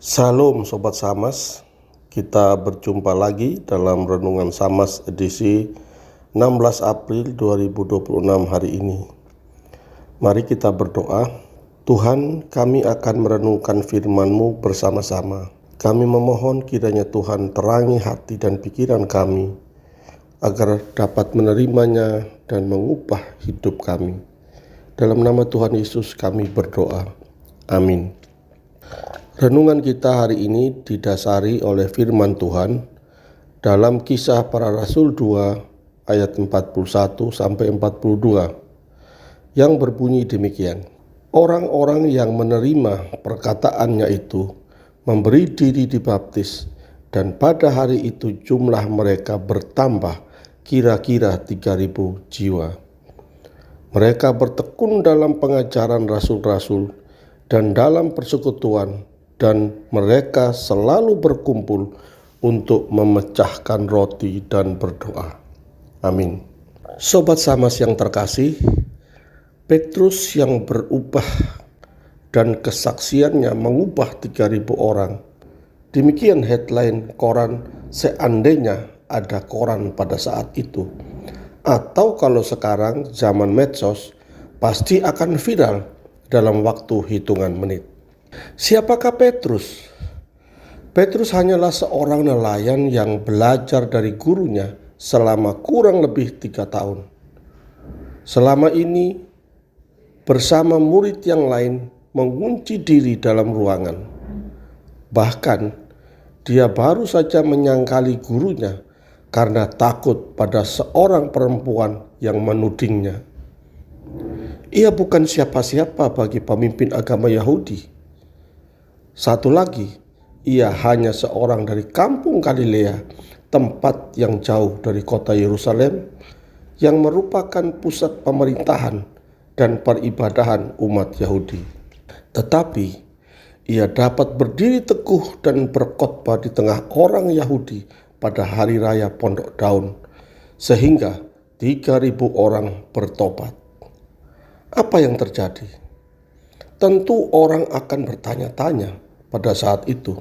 Salam Sobat Samas, kita berjumpa lagi dalam Renungan Samas edisi 16 April 2026 hari ini. Mari kita berdoa. Tuhan, kami akan merenungkan firman-Mu bersama-sama. Kami memohon kiranya Tuhan terangi hati dan pikiran kami, agar dapat menerimanya dan mengubah hidup kami. Dalam nama Tuhan Yesus kami berdoa. Amin. Renungan kita hari ini didasari oleh firman Tuhan dalam Kisah Para Rasul 2 ayat 41 sampai 42 yang berbunyi demikian. Orang-orang yang menerima perkataannya itu memberi diri dibaptis, dan pada hari itu jumlah mereka bertambah kira-kira 3.000 jiwa. Mereka bertekun dalam pengajaran rasul-rasul dan dalam persekutuan, dan mereka selalu berkumpul untuk memecahkan roti dan berdoa. Amin. Sobat Samas yang terkasih, Petrus yang berubah dan kesaksiannya mengubah 3.000 orang. Demikian headline koran seandainya ada koran pada saat itu. Atau kalau sekarang zaman medsos, pasti akan viral dalam waktu hitungan menit. Siapakah Petrus? Petrus hanyalah seorang nelayan yang belajar dari gurunya selama kurang lebih 3 tahun. Selama ini bersama murid yang lain mengunci diri dalam ruangan. Bahkan dia baru saja menyangkali gurunya karena takut pada seorang perempuan yang menudingnya. Ia bukan siapa-siapa bagi pemimpin agama Yahudi. Satu lagi, ia hanya seorang dari kampung Galilea, tempat yang jauh dari kota Yerusalem, yang merupakan pusat pemerintahan dan peribadahan umat Yahudi. Tetapi ia dapat berdiri teguh dan berkhotbah di tengah orang Yahudi pada hari raya Pondok Daun, sehingga 3.000 orang bertobat. Apa yang terjadi? Tentu orang akan bertanya-tanya pada saat itu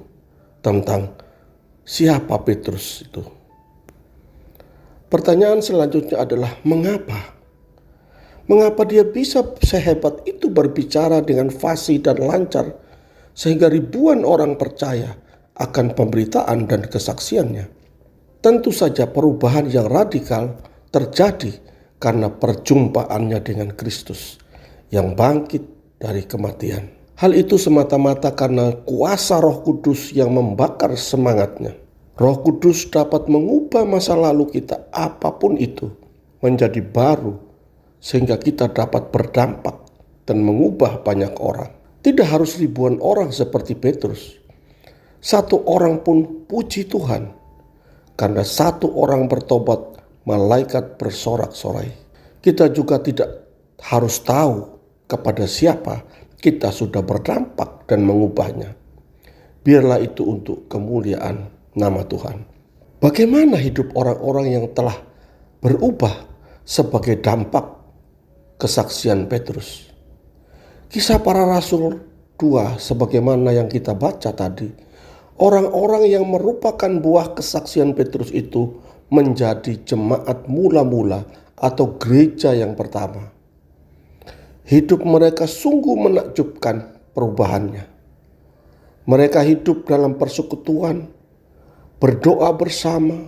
tentang siapa Petrus itu. Pertanyaan selanjutnya adalah mengapa? Mengapa dia bisa sehebat itu berbicara dengan fasih dan lancar sehingga ribuan orang percaya akan pemberitaan dan kesaksiannya? Tentu saja perubahan yang radikal terjadi karena perjumpaannya dengan Kristus yang bangkit dari kematian. Hal itu semata-mata karena kuasa Roh Kudus yang membakar semangatnya. Roh Kudus dapat mengubah masa lalu kita apapun itu menjadi baru, sehingga kita dapat berdampak dan mengubah banyak orang. Tidak harus ribuan orang seperti Petrus. Satu orang pun puji Tuhan, karena satu orang bertobat malaikat bersorak-sorai. Kita juga tidak harus tahu kepada siapa kita sudah berdampak dan mengubahnya. Biarlah itu untuk kemuliaan nama Tuhan. Bagaimana hidup orang-orang yang telah berubah sebagai dampak kesaksian Petrus? Kisah Para Rasul 2 sebagaimana yang kita baca tadi, orang-orang yang merupakan buah kesaksian Petrus itu menjadi jemaat mula-mula atau gereja yang pertama. Hidup mereka sungguh menakjubkan perubahannya. Mereka hidup dalam persekutuan, berdoa bersama,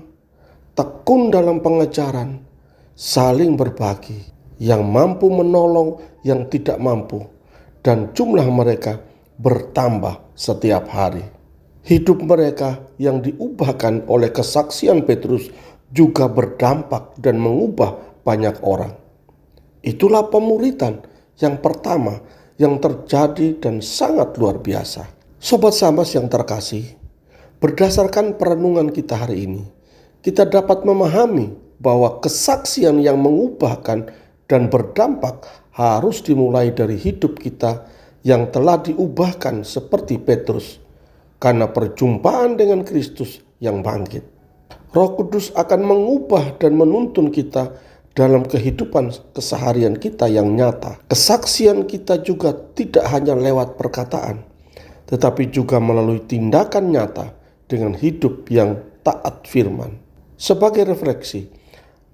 tekun dalam pengajaran, saling berbagi, yang mampu menolong yang tidak mampu, dan jumlah mereka bertambah setiap hari. Hidup mereka yang diubahkan oleh kesaksian Petrus juga berdampak dan mengubah banyak orang. Itulah pemuritan yang pertama yang terjadi dan sangat luar biasa. Sobat Samas yang terkasih, berdasarkan perenungan kita hari ini, kita dapat memahami bahwa kesaksian yang mengubahkan dan berdampak harus dimulai dari hidup kita yang telah diubahkan seperti Petrus karena perjumpaan dengan Kristus yang bangkit. Roh Kudus akan mengubah dan menuntun kita dalam kehidupan keseharian kita yang nyata. Kesaksian kita juga tidak hanya lewat perkataan, tetapi juga melalui tindakan nyata dengan hidup yang taat firman. Sebagai refleksi,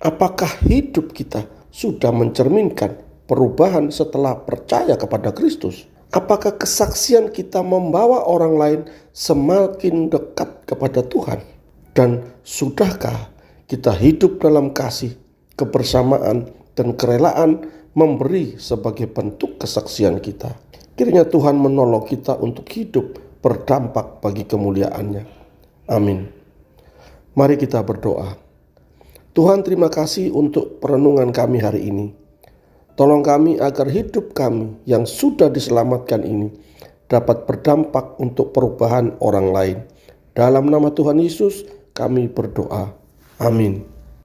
apakah hidup kita sudah mencerminkan perubahan setelah percaya kepada Kristus? Apakah kesaksian kita membawa orang lain semakin dekat kepada Tuhan? Dan sudahkah kita hidup dalam kasih, kebersamaan, dan kerelaan memberi sebagai bentuk kesaksian kita? Kiranya Tuhan menolong kita untuk hidup berdampak bagi kemuliaan-Nya. Amin. Mari kita berdoa. Tuhan, terima kasih untuk perenungan kami hari ini. Tolong kami agar hidup kami yang sudah diselamatkan ini dapat berdampak untuk perubahan orang lain. Dalam nama Tuhan Yesus kami berdoa. Amin.